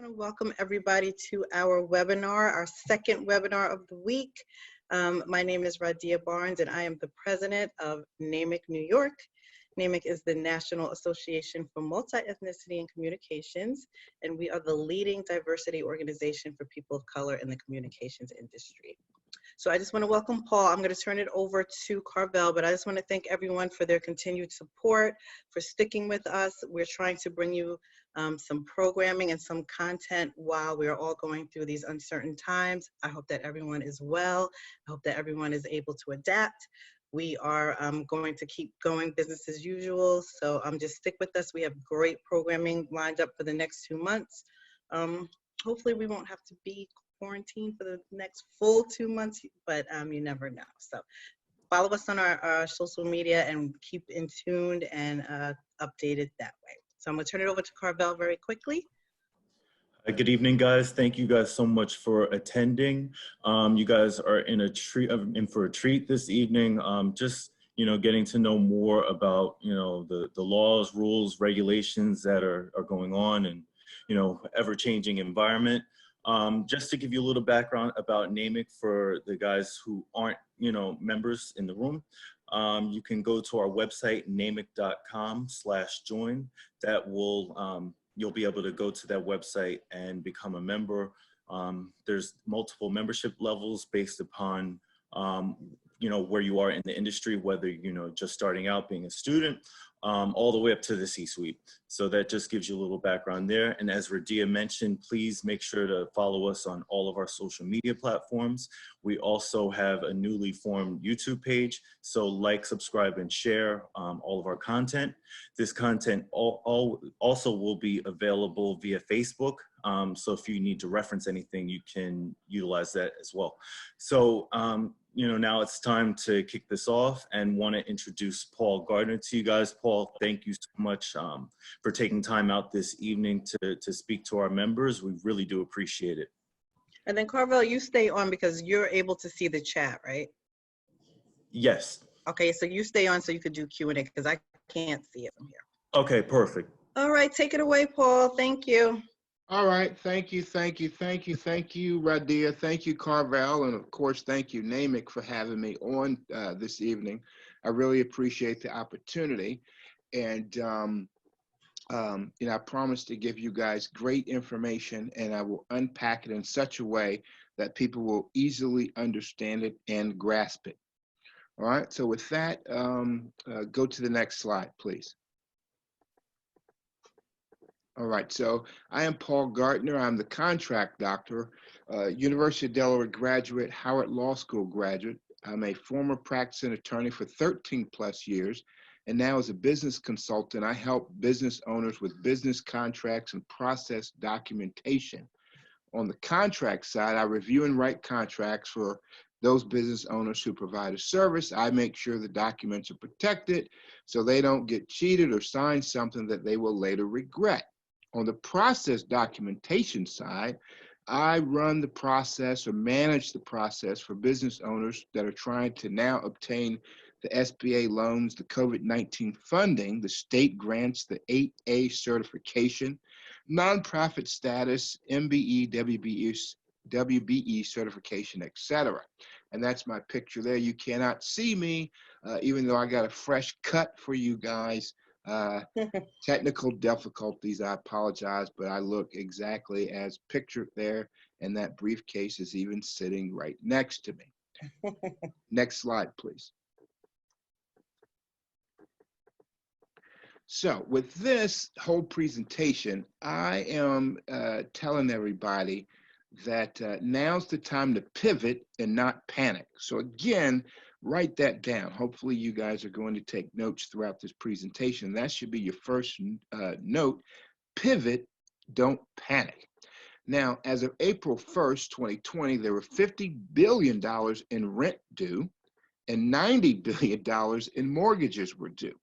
want to welcome everybody to our webinar, our second webinar of the week. My name is Radia Barnes, and I am the president of NAMIC New York. NAMIC is the National Association for Multi-Ethnicity and Communications, and we are the leading diversity organization for people of color in the communications industry. So I just want to welcome Paul. I'm going to turn it over to Carvel, but I just want to thank everyone for their continued support, for sticking with us. We're trying to bring you some programming and some content while we're all going through these uncertain times. I hope that everyone is well. I hope that everyone is able to adapt. We are going to keep going business as usual. So just stick with us. We have great programming lined up for the next 2 months. Hopefully we won't have to be quarantined for the next full 2 months, but you never know. So follow us on our social media and keep in tuned and updated that way. So I'm going to turn it over to Carvel very quickly. Good evening, guys. Thank you guys so much for attending. You guys are in for a treat this evening. Just getting to know more about the laws, rules, regulations that are going on, and ever-changing environment. Just to give you a little background about NAMIC for the guys who aren't members in the room. You can go to our website, namic.com/join. That will, you'll be able to go to that website and become a member. There's multiple membership levels based upon, where you are in the industry, whether, just starting out being a student, all the way up to the C-suite. So that just gives you a little background there. And as Radia mentioned, please make sure to follow us on all of our social media platforms. We also have a newly formed YouTube page. So like, subscribe, and share all of our content. This content also will be available via Facebook. So if you need to reference anything, you can utilize that as well. So, now it's time to kick this off, and want to introduce Paul Gardner to you guys. Paul, thank you so much for taking time out this evening to speak to our members. We really do appreciate it. And then Carvel, you stay on because you're able to see the chat, right? Yes. Okay, so you stay on so you could do Q&A because I can't see it from here. Okay, perfect. All right, take it away, Paul. Thank you. All right, thank you, Radia. Thank you, Carvel, and of course, thank you, NAMIC, for having me on this evening. I really appreciate the opportunity, and I promise to give you guys great information, and I will unpack it in such a way that people will easily understand it and grasp it. All right, so with that, go to the next slide, please. All right, so I am Paul Gardner. I'm the contract doctor, University of Delaware graduate, Howard Law School graduate. I'm a former practicing attorney for 13 plus years, and now as a business consultant, I help business owners with business contracts and process documentation. On the contract side, I review and write contracts for those business owners who provide a service. I make sure the documents are protected so they don't get cheated or sign something that they will later regret. On the process documentation side, I run the process or manage the process for business owners that are trying to now obtain the SBA loans, the COVID-19 funding, the state grants, the 8A certification, nonprofit status, MBE, WBE certification, etc. And that's my picture there. You cannot see me, even though I got a fresh cut for you guys. Technical difficulties, I apologize, but I look exactly as pictured there, and that briefcase is even sitting right next to me. Next slide, please. So with this whole presentation, I am telling everybody that now's the time to pivot and not panic. So again, write that down. Hopefully you guys are going to take notes throughout this presentation. That should be your first note. Pivot, don't panic. Now, as of April 1st, 2020, there were $50 billion in rent due and $90 billion in mortgages were due.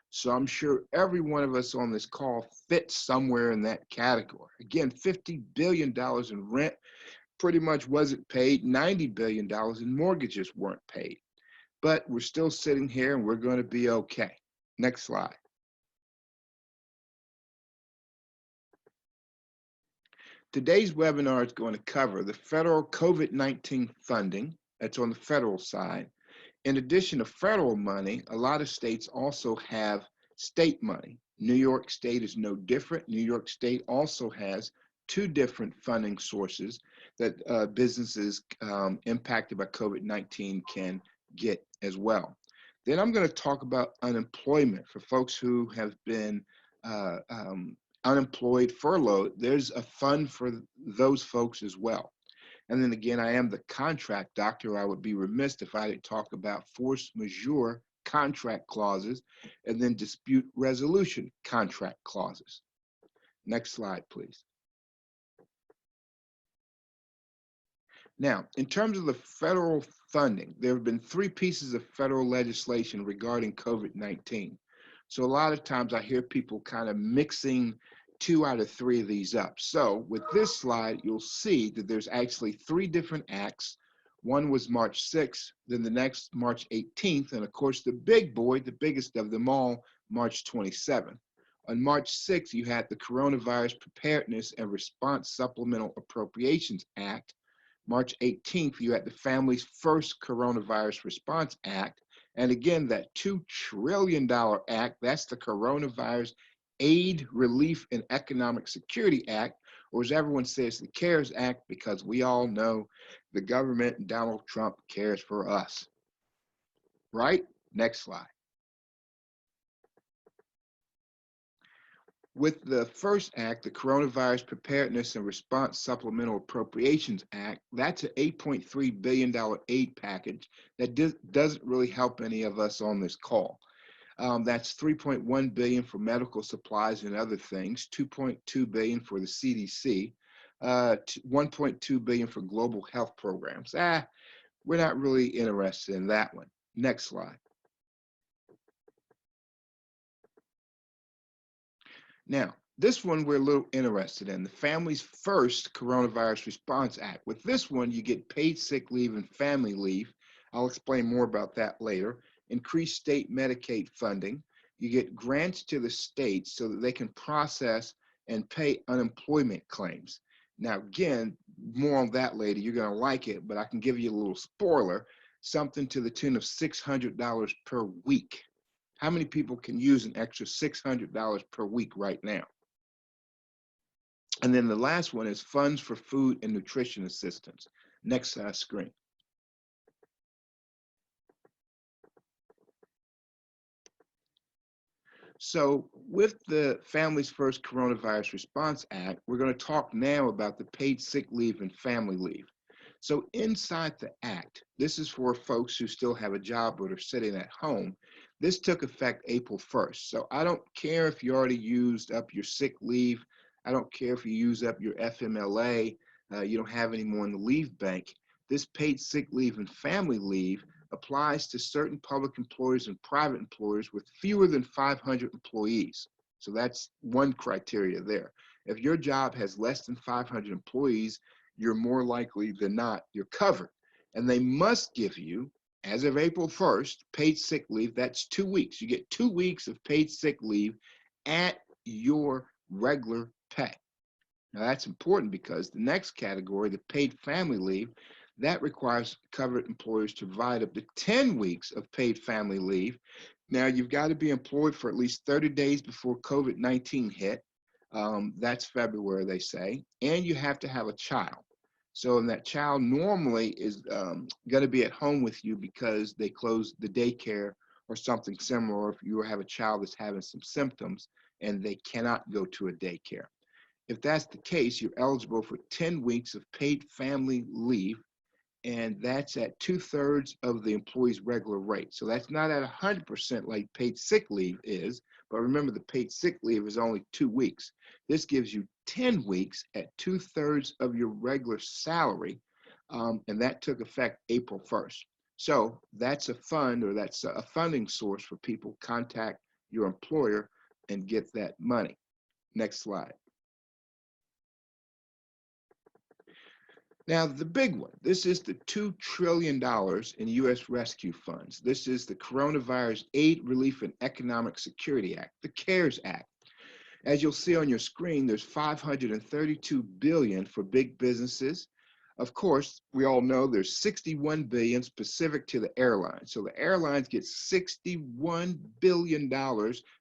So I'm sure every one of us on this call fits somewhere in that category. Again, $50 billion in rent pretty much wasn't paid. $90 billion in mortgages weren't paid. But we're still sitting here and we're going to be okay. Next slide. Today's webinar is going to cover the federal COVID-19 funding, that's on the federal side. In addition to federal money, a lot of states also have state money. New York State is no different. New York State also has two different funding sources that businesses impacted by COVID-19 can get as well. Then I'm going to talk about unemployment for folks who have been unemployed, furloughed. There's a fund for those folks as well. And then again, I am the contract doctor. I would be remiss if I didn't talk about force majeure contract clauses and then dispute resolution contract clauses. Next slide, please. Now, in terms of the federal funding, there have been three pieces of federal legislation regarding COVID-19. So a lot of times I hear people kind of mixing two out of three of these up. So with this slide, you'll see that there's actually three different acts. One was March 6th, then the next March 18th, and of course the big boy, the biggest of them all, March 27th. On March 6th, you had the Coronavirus Preparedness and Response Supplemental Appropriations Act. March 18th, you had the Family's First Coronavirus Response Act. And again, that $2 trillion act, that's the Coronavirus Aid, Relief, and Economic Security Act, or as everyone says, the CARES Act, because we all know the government and Donald Trump cares for us. Right? Next slide. With the first act, the Coronavirus Preparedness and Response Supplemental Appropriations Act, that's an $8.3 billion aid package that doesn't really help any of us on this call. That's $3.1 billion for medical supplies and other things, $2.2 billion for the CDC, $1.2 billion for global health programs. We're not really interested in that one. Next slide. Now, this one we're a little interested in, the Family's First Coronavirus Response Act. With this one, you get paid sick leave and family leave. I'll explain more about that later. Increased state Medicaid funding. You get grants to the states so that they can process and pay unemployment claims. Now, again, more on that later. You're going to like it, but I can give you a little spoiler, something to the tune of $600 per week. How many people can use an extra $600 per week right now? And then the last one is funds for food and nutrition assistance. Next screen. So with the Family's First Coronavirus Response Act, we're going to talk now about the paid sick leave and family leave. So inside the act, this is for folks who still have a job but are sitting at home. This took effect April 1st. So I don't care if you already used up your sick leave. I don't care if you use up your FMLA. You don't have any more in the leave bank. This paid sick leave and family leave applies to certain public employers and private employers with fewer than 500 employees. So that's one criteria there. If your job has less than 500 employees, you're more likely than not, you're covered. And they must give you, as of April 1st, paid sick leave. That's 2 weeks. You get 2 weeks of paid sick leave at your regular pay. Now that's important because the next category, the paid family leave, that requires covered employers to provide up to 10 weeks of paid family leave. Now you've got to be employed for at least 30 days before COVID-19 hit. That's February, they say, and you have to have a child. So and that child normally is going to be at home with you because they closed the daycare or something similar, if you have a child that's having some symptoms and they cannot go to a daycare. If that's the case, you're eligible for 10 weeks of paid family leave, and that's at 2/3 of the employee's regular rate. So that's not at 100% like paid sick leave is, but remember the paid sick leave is only 2 weeks. This gives you 10 weeks at 2/3 of your regular salary, and that took effect April 1st. So that's a fund, or that's a funding source for people. Contact your employer and get that money. Next slide. Now, the big one, this is the $2 trillion in U.S. rescue funds. This is the Coronavirus Aid, Relief, and Economic Security Act, the CARES Act. As you'll see on your screen, there's 532 billion for big businesses. Of course, we all know there's 61 billion specific to the airlines. So the airlines get $61 billion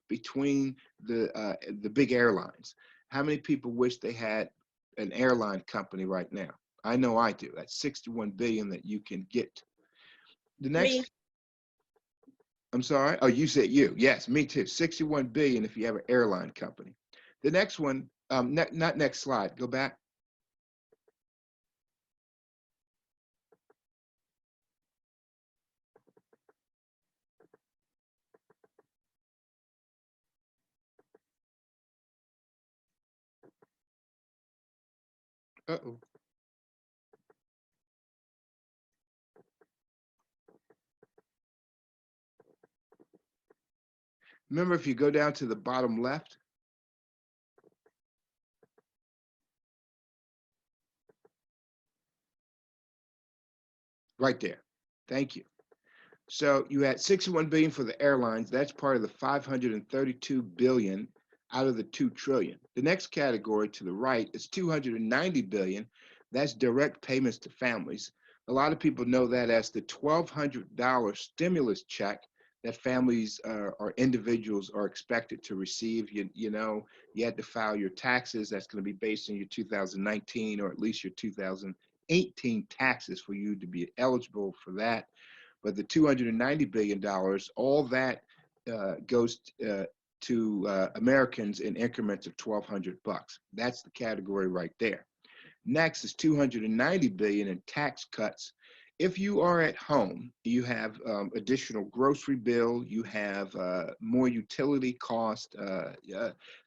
between the big airlines. How many people wish they had an airline company right now? I know I do. That's 61 billion that you can get. The next, Me. I'm sorry. Oh, you said you. Yes, me too. 61 billion if you have an airline company. The next one, not next slide. Go back. Uh-oh. Remember, if you go down to the bottom left, right there. Thank you. So you had 61 billion for the airlines. That's part of the 532 billion out of the 2 trillion. The next category to the right is 290 billion. That's direct payments to families. A lot of people know that as the $1,200 stimulus check that families or individuals are expected to receive. You know, you had to file your taxes. That's going to be based on your 2019 or at least your 2018 taxes for you to be eligible for that. But the $290 billion, all that goes to Americans in increments of $1,200. That's the category right there. Next is 290 billion in tax cuts. If you are at home, you have additional grocery bill, you have more utility cost,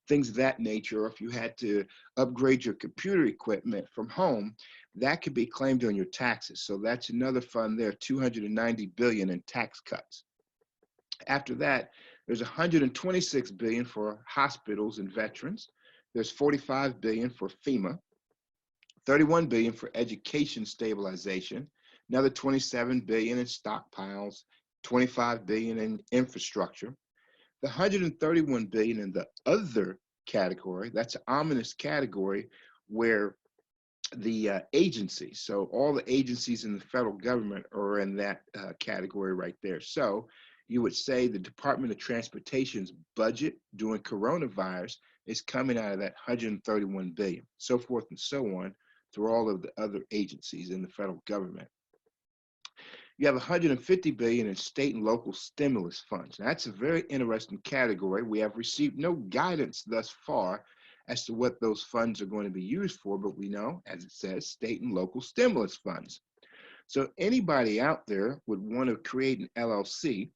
things of that nature. Or if you had to upgrade your computer equipment from home, that could be claimed on your taxes. So that's another fund there, 290 billion in tax cuts. After that, there's 126 billion for hospitals and veterans. There's 45 billion for FEMA, 31 billion for education stabilization, another 27 billion in stockpiles, 25 billion in infrastructure. The 131 billion in the other category, that's an ominous category where the agencies, so all the agencies in the federal government are in that category right there. So you would say the Department of Transportation's budget during coronavirus is coming out of that 131 billion, so forth and so on, through all of the other agencies in the federal government. You have 150 billion in state and local stimulus funds. Now, that's a very interesting category. We have received no guidance thus far as to what those funds are going to be used for, but we know, as it says, state and local stimulus funds. So anybody out there would want to create an LLC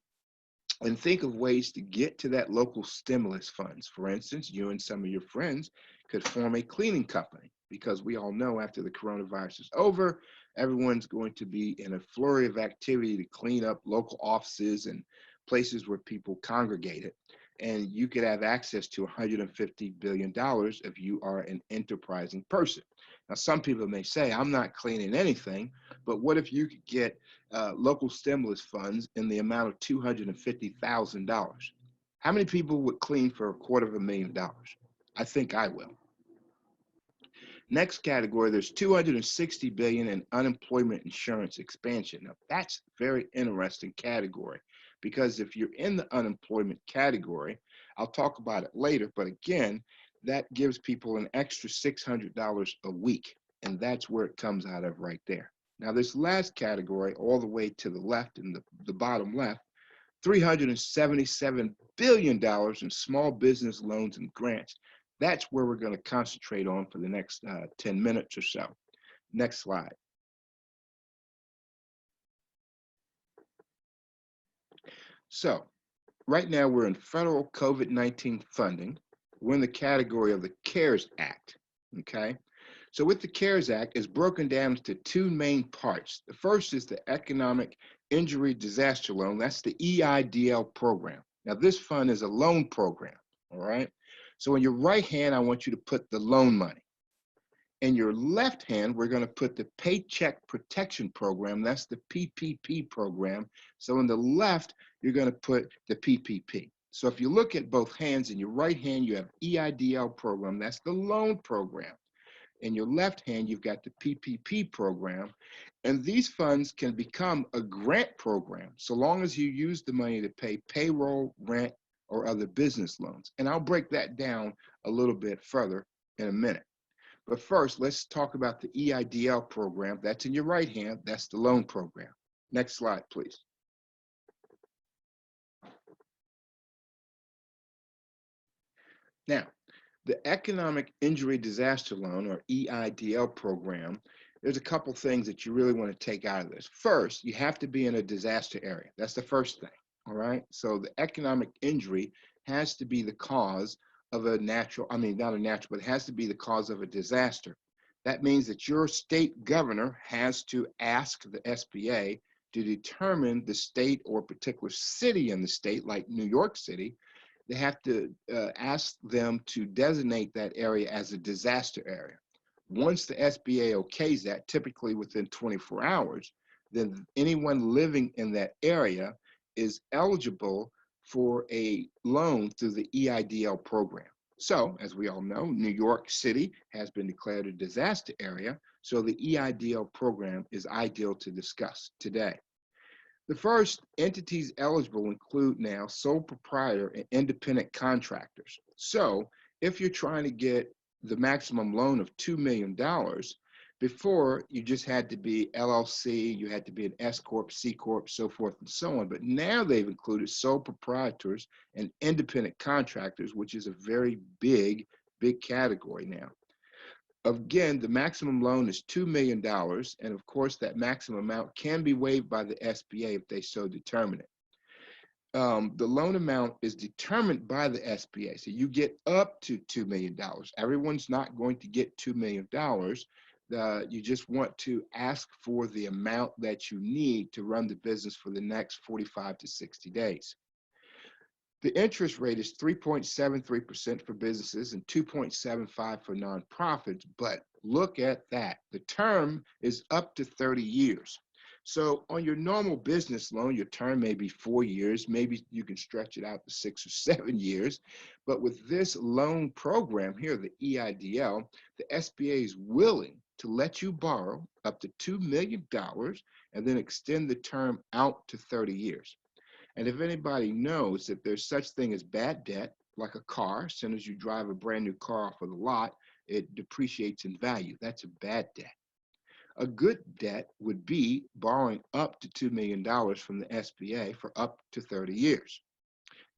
and think of ways to get to that local stimulus funds. For instance, you and some of your friends could form a cleaning company, because we all know after the coronavirus is over, everyone's going to be in a flurry of activity to clean up local offices and places where people congregated. And you could have access to $150 billion if you are an enterprising person. Now, some people may say, I'm not cleaning anything, but what if you could get local stimulus funds in the amount of $250,000? How many people would clean for $250,000? I think I will. Next category, there's 260 billion in unemployment insurance expansion. Now, that's a very interesting category, because if you're in the unemployment category, I'll talk about it later, but again, that gives people an extra $600 a week, and that's where it comes out of right there. Now, this last category, all the way to the left, in the bottom left, $377 billion in small business loans and grants. That's where we're going to concentrate on for the next 10 minutes or so. Next slide. So right now we're in federal COVID-19 funding. We're in the category of the CARES Act, okay? So with the CARES Act, it's broken down into 2 main parts. The first is the Economic Injury Disaster Loan. That's the EIDL program. Now this fund is a loan program, all right? So in your right hand, I want you to put the loan money. In your left hand, we're going to put the Paycheck Protection Program. That's the PPP program. So in the left, you're going to put the PPP. So if you look at both hands, in your right hand, you have EIDL program. That's the loan program. In your left hand, you've got the PPP program. And these funds can become a grant program so long as you use the money to pay payroll, rent, or other business loans. And I'll break that down a little bit further in a minute. But first, let's talk about the EIDL program. That's in your right hand. That's the loan program. Next slide, please. Now, the Economic Injury Disaster Loan, or EIDL program, there's a couple things that you really want to take out of this. First, you have to be in a disaster area. That's the first thing, all right? So the economic injury has to be the cause of a natural, I mean, not a natural, but it has to be the cause of a disaster. That means that your state governor has to ask the SBA to determine the state or particular city in the state, like New York City. They have to ask them to designate that area as a disaster area. Once the SBA okays that, typically within 24 hours, then anyone living in that area is eligible for a loan through the EIDL program. So, as we all know, New York City has been declared a disaster area, so the EIDL program is ideal to discuss today. The first entities eligible include now sole proprietor and independent contractors. So if you're trying to get the maximum loan of $2 million, before you just had to be LLC, you had to be an S Corp, C Corp, so forth and so on. But now they've included sole proprietors and independent contractors, which is a very big category now. Again, the maximum loan is $2 million, and of course, that maximum amount can be waived by the SBA if they so determine it. The loan amount is determined by the SBA, so you get up to $2 million. Everyone's not going to get $2 million. You just want to ask for the amount that you need to run the business for the next 45 to 60 days. The interest rate is 3.73% for businesses and 2.75% for nonprofits, but look at that. The term is up to 30 years. So on your normal business loan, your term may be 4 years, maybe you can stretch it out to 6 or 7 years. But with this loan program here, the EIDL, the SBA is willing to let you borrow up to $2 million and then extend the term out to 30 years. And if anybody knows that there's such thing as bad debt, like a car, as soon as you drive a brand new car off of the lot, it depreciates in value. That's a bad debt. A good debt would be borrowing up to $2 million from the SBA for up to 30 years.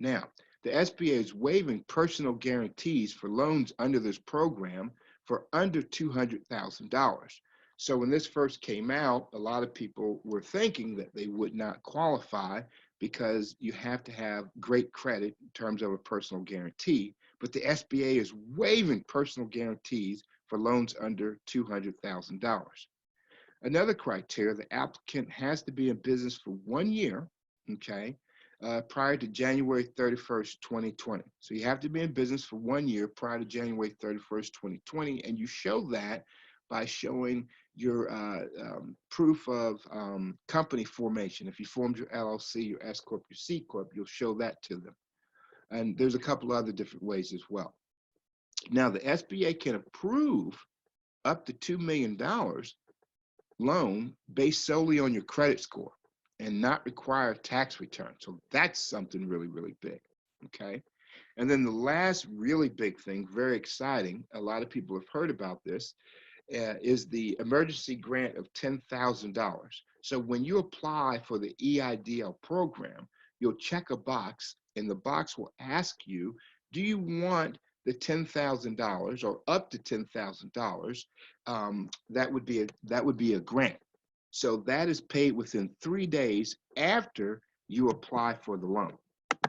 Now, the SBA is waiving personal guarantees for loans under this program for under $200,000. So when this first came out, a lot of people were thinking that they would not qualify because you have to have great credit in terms of a personal guarantee, but the SBA is waiving personal guarantees for loans under $200,000. Another criteria, the applicant has to be in business for 1 year, okay, prior to January 31st, 2020. So you have to be in business for 1 year prior to January 31st, 2020, and you show that by showing your proof of company formation. If you formed your LLC, your S Corp, your C Corp, you'll show that to them. And there's a couple other different ways as well. Now, the SBA can approve up to $2 million loan based solely on your credit score and not require a tax return. So that's something really, really big, okay? And then the last really big thing, very exciting, a lot of people have heard about this, is the emergency grant of $10,000. So when you apply for the EIDL program, you'll check a box and the box will ask you, do you want the $10,000 or up to $10,000? That would be a grant. So that is paid within 3 days after you apply for the loan.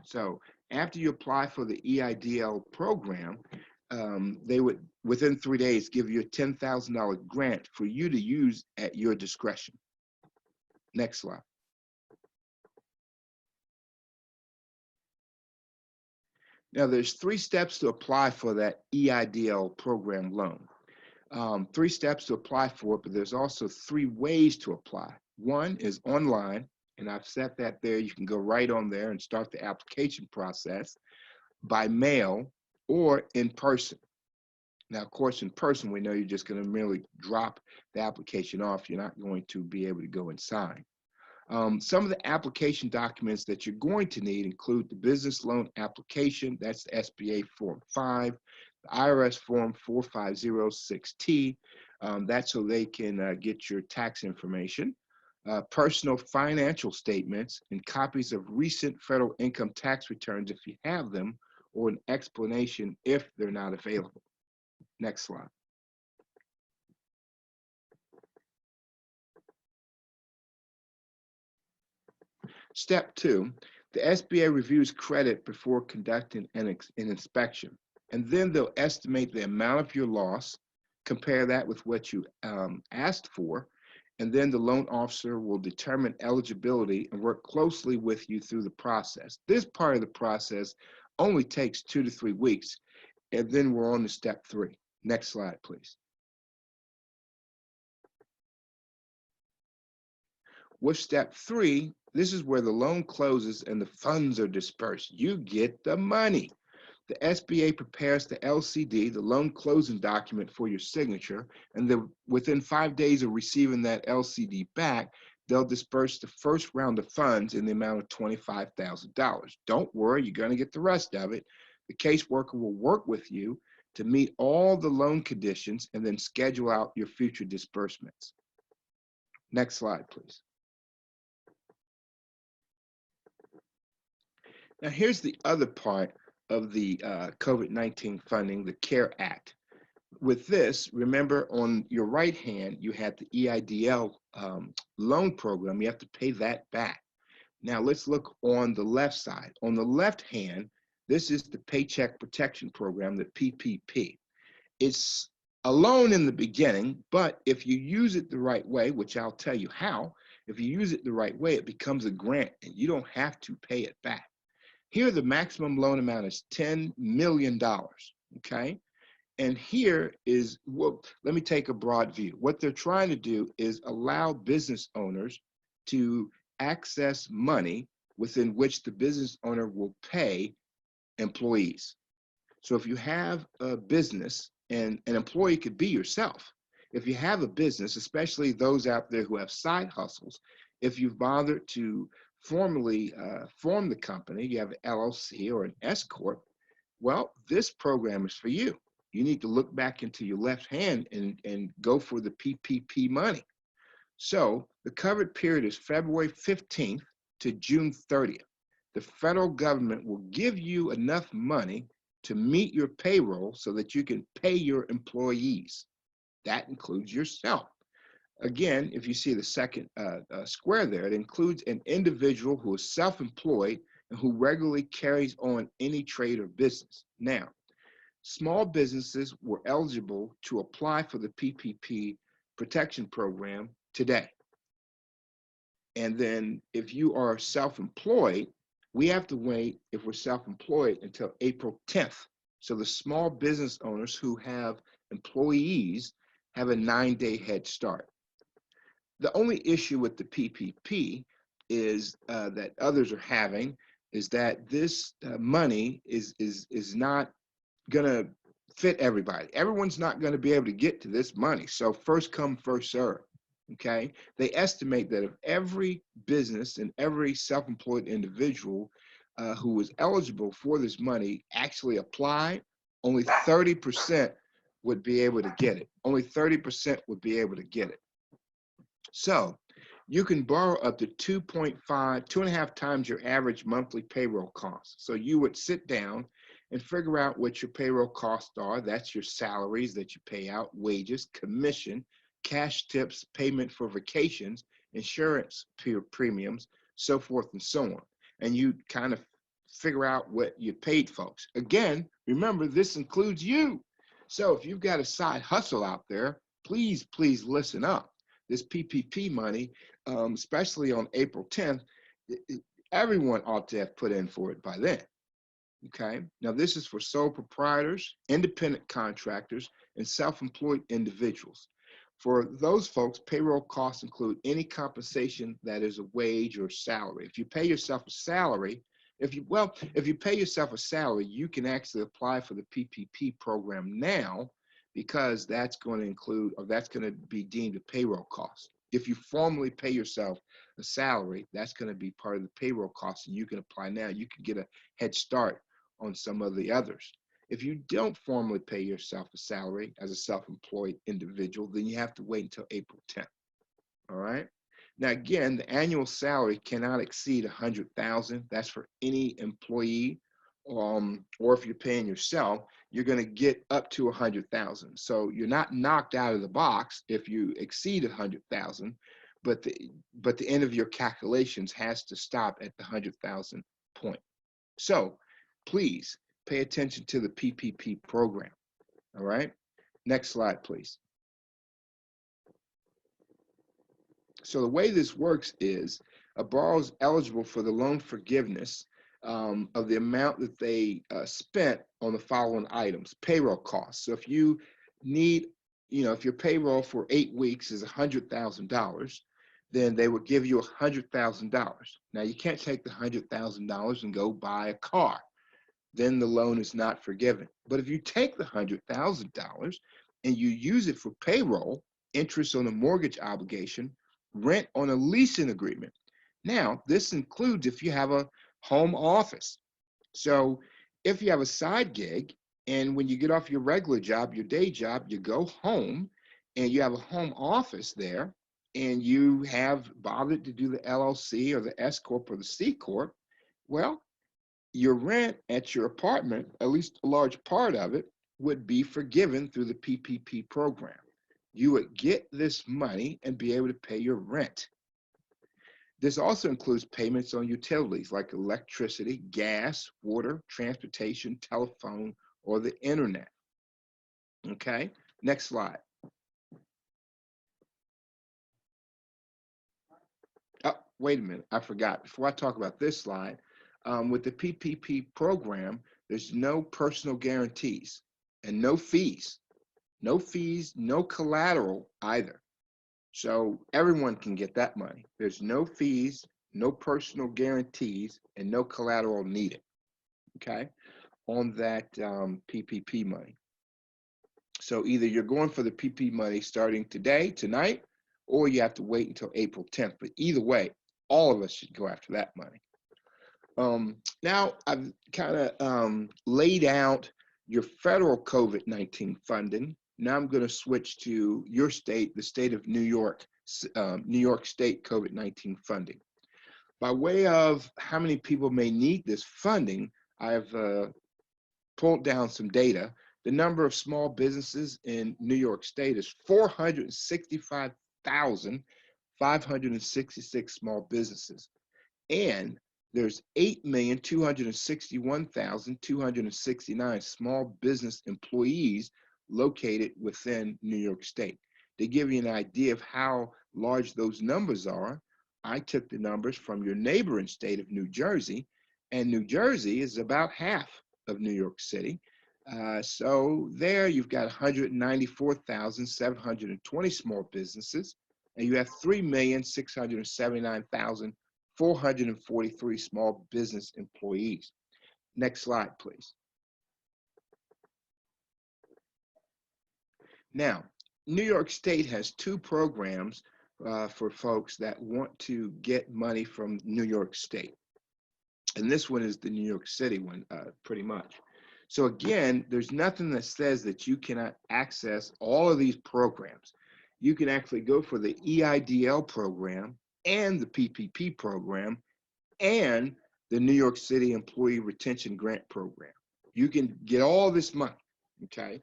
So after you apply for the EIDL program, they would, within 3 days, give you a $10,000 grant for you to use at your discretion. Next slide. Now, there's 3 steps to apply for that EIDL program loan. 3 steps to apply for it, but there's also 3 ways to apply. One is online, And I've set that there. You can go right on there and start the application process by mail or in person. Now, of course, in person, we know you're just going to merely drop the application off. You're not going to be able to go and sign. Some of the application documents that you're going to need include the business loan application, that's the SBA Form 5, the IRS Form 4506T, that's so they can get your tax information, personal financial statements, and copies of recent federal income tax returns if you have them, or an explanation if they're not available. Next slide. Step 2, the SBA reviews credit before conducting an inspection, and then they'll estimate the amount of your loss, compare that with what you asked for, and then the loan officer will determine eligibility and work closely with you through the process. This part of the process only takes 2 to 3 weeks, and then we're on to step 3. Next slide, please. With step 3, this is where the loan closes and the funds are dispersed. You get the money. The SBA prepares the LCD, the loan closing document, for your signature, and within 5 days of receiving that LCD back, they'll disperse the first round of funds in the amount of $25,000. Don't worry, you're going to get the rest of it. The caseworker will work with you to meet all the loan conditions and then schedule out your future disbursements. Next slide, please. Now, here's the other part of the COVID-19 funding, the CARE Act. With this, remember on your right hand, you had the EIDL loan program. You have to pay that back. Now, let's look on the left side. On the left hand, this is the Paycheck Protection Program, the PPP. It's a loan in the beginning, but if you use it the right way, which I'll tell you how, if you use it the right way, it becomes a grant and you don't have to pay it back. Here, the maximum loan amount is $10 million, okay? And here is, well, let me take a broad view. What they're trying to do is allow business owners to access money within which the business owner will pay employees. So if you have a business, and an employee could be yourself. If you have a business, especially those out there who have side hustles, if you've bothered to formally form the company, you have an LLC or an S Corp, well, this program is for you. You need to look back into your left hand and go for the PPP money. So the covered period is February 15th to June 30th. The federal government will give you enough money to meet your payroll so that you can pay your employees. That includes yourself. Again, if you see the second square there, it includes an individual who is self-employed and who regularly carries on any trade or business. Now, small businesses were eligible to apply for the PPP protection program today. And then if you are self-employed, we have to wait, if we're self-employed, until April 10th. So the small business owners who have employees have a 9-day head start. The only issue with the PPP is that others are having is that this money is not going to fit everybody. Everyone's not going to be able to get to this money. So first come, first serve. Okay, they estimate that if every business and every self-employed individual who was eligible for this money actually applied, only 30% would be able to get it. Only 30% would be able to get it. So you can borrow up to 2.5 times your average monthly payroll cost. So you would sit down and figure out what your payroll costs are. That's your salaries that you pay out, wages, commission, cash tips, payment for vacations, insurance premiums, so forth and so on. And you kind of figure out what you paid folks. Again, remember, this includes you. So if you've got a side hustle out there, please, please listen up. This PPP money, especially on April 10th, everyone ought to have put in for it by then. Okay, now this is for sole proprietors, independent contractors, and self-employed individuals. For those folks, payroll costs include any compensation that is a wage or salary. If you pay yourself a salary, if you pay yourself a salary, you can actually apply for the PPP program now, because that's going to include, or that's going to be deemed a payroll cost. If you formally pay yourself a salary, that's going to be part of the payroll cost, and you can apply now. You can get a head start on some of the others. If you don't formally pay yourself a salary as a self-employed individual, then you have to wait until April 10th. All right. Now, again, the annual salary cannot exceed $100,000. That's for any employee, or if you're paying yourself, you're going to get up to $100,000. So you're not knocked out of the box if you exceed $100,000, but the end of your calculations has to stop at the 100,000 point. So please pay attention to the PPP program. All right. Next slide, please. So the way this works is a borrower is eligible for the loan forgiveness of the amount that they spent on the following items: payroll costs. So if you need, if your payroll for 8 weeks is $100,000, then they would give you $100,000. Now you can't take the $100,000 and go buy a car. Then the loan is not forgiven. But if you take the $100,000 and you use it for payroll, interest on a mortgage obligation, rent on a leasing agreement. Now, this includes if you have a home office. So if you have a side gig, and when you get off your regular job, your day job, you go home and you have a home office there, and you have bothered to do the LLC or the S Corp or the C Corp, well, your rent at your apartment, at least a large part of it, would be forgiven through the PPP program. You would get this money and be able to pay your rent. This also includes payments on utilities like electricity, gas, water, transportation, telephone, or the internet. Okay, next slide. Oh, wait a minute, I forgot. Before I talk about this slide, with the PPP program, there's no personal guarantees and no fees. No fees, no collateral either. So everyone can get that money. There's no fees, no personal guarantees, and no collateral needed, okay, on that PPP money. So either you're going for the PPP money starting today, tonight, or you have to wait until April 10th. But either way, all of us should go after that money. Now I've kind of laid out your federal COVID-19 funding. Now I'm going to switch to your state, the state of New York, New York State COVID-19 funding. By way of how many people may need this funding, I've pulled down some data. The number of small businesses in New York State is 465,566 small businesses. And there's 8,261,269 small business employees located within New York State. To give you an idea of how large those numbers are, I took the numbers from your neighboring state of New Jersey, and New Jersey is about half of New York City. So there you've got 194,720 small businesses, and you have 3,679,443 small business employees. Next slide, please. Now, New York State has two programs for folks that want to get money from New York State. And this one is the New York City one, pretty much. So again, there's nothing that says that you cannot access all of these programs. You can actually go for the EIDL program and the PPP program and the New York City Employee Retention Grant Program. You can get all this money, okay?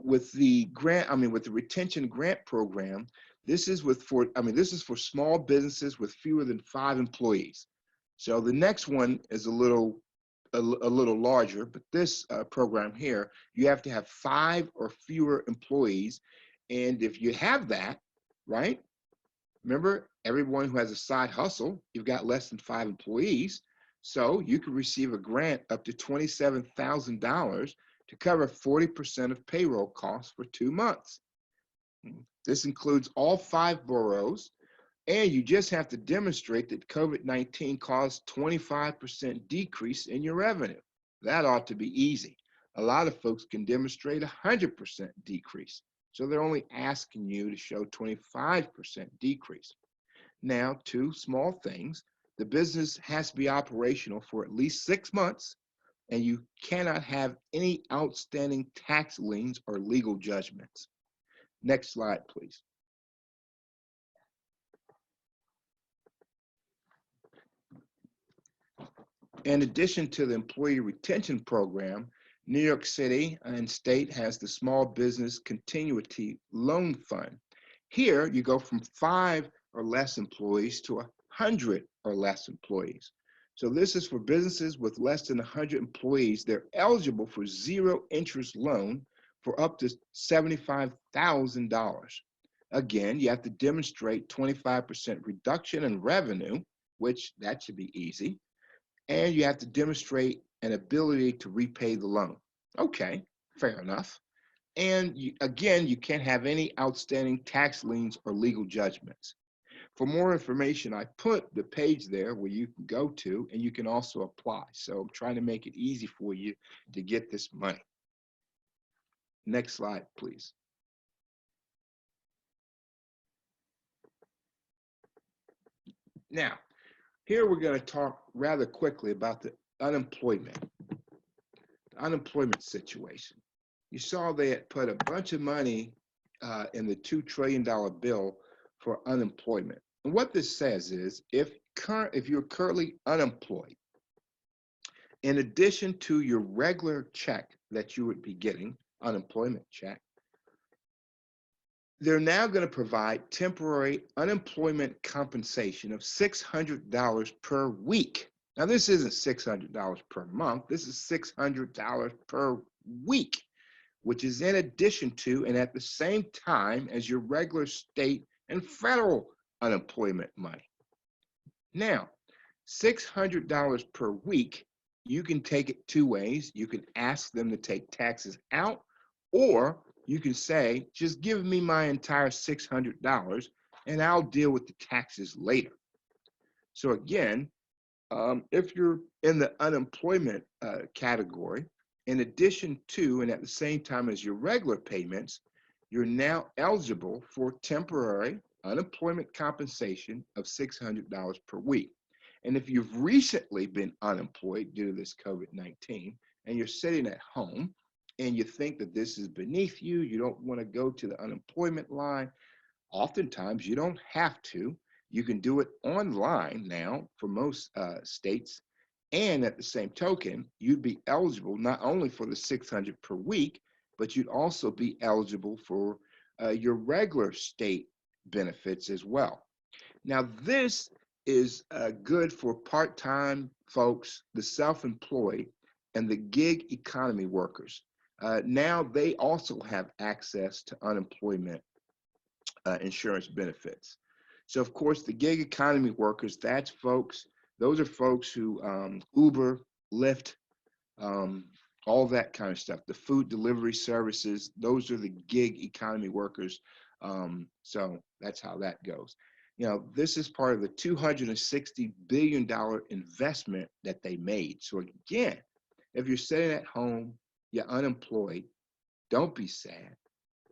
With the retention grant program, this is for small businesses with fewer than 5 employees. So the next one is a little larger, but this program here, you have to have 5 or fewer employees. And if you have that, right? Remember, everyone who has a side hustle, you've got less than 5 employees. So you can receive a grant up to $27,000 to cover 40% of payroll costs for 2 months. This includes all 5 boroughs, and you just have to demonstrate that COVID-19 caused 25% decrease in your revenue. That ought to be easy. A lot of folks can demonstrate 100% decrease. So they're only asking you to show 25% decrease. Now, 2 small things. The business has to be operational for at least 6 months, and you cannot have any outstanding tax liens or legal judgments. Next slide, please. In addition to the Employee Retention Program, New York City and state has the Small Business Continuity Loan Fund. Here, you go from 5 or less employees to 100 or less employees. So this is for businesses with less than 100 employees. They're eligible for 0 interest loan for up to $75,000. Again, you have to demonstrate 25% reduction in revenue, which that should be easy. And you have to demonstrate an ability to repay the loan. Okay, fair enough. And again, you can't have any outstanding tax liens or legal judgments. For more information, I put the page there where you can go to, and you can also apply. So I'm trying to make it easy for you to get this money. Next slide, please. Now, here we're going to talk rather quickly about the unemployment situation. You saw they had put a bunch of money in the $2 trillion bill for unemployment. And what this says is if you're currently unemployed, in addition to your regular check that you would be getting, unemployment check, they're now going to provide temporary unemployment compensation of $600 per week. Now, this isn't $600 per month. This is $600 per week, which is in addition to and at the same time as your regular state and federal unemployment money. Now, $600 per week, you can take it 2 ways. You can ask them to take taxes out, or you can say, just give me my entire $600 and I'll deal with the taxes later. So again, if you're in the unemployment category, in addition to and at the same time as your regular payments, you're now eligible for temporary unemployment compensation of $600 per week. And if you've recently been unemployed due to this COVID-19 and you're sitting at home and you think that this is beneath you, you don't want to go to the unemployment line, oftentimes you don't have to. You can do it online now for most states. And at the same token, you'd be eligible not only for the $600 per week, but you'd also be eligible for your regular state benefits as well. Now, this is good for part-time folks, the self-employed, and the gig economy workers. Now they also have access to unemployment insurance benefits. So of course, the gig economy workers, those are folks who Uber, Lyft, all that kind of stuff, the food delivery services, those are the gig economy workers. So that's how that goes. You know, this is part of the $260 billion investment that they made. So again, if you're sitting at home, you're unemployed, don't be sad.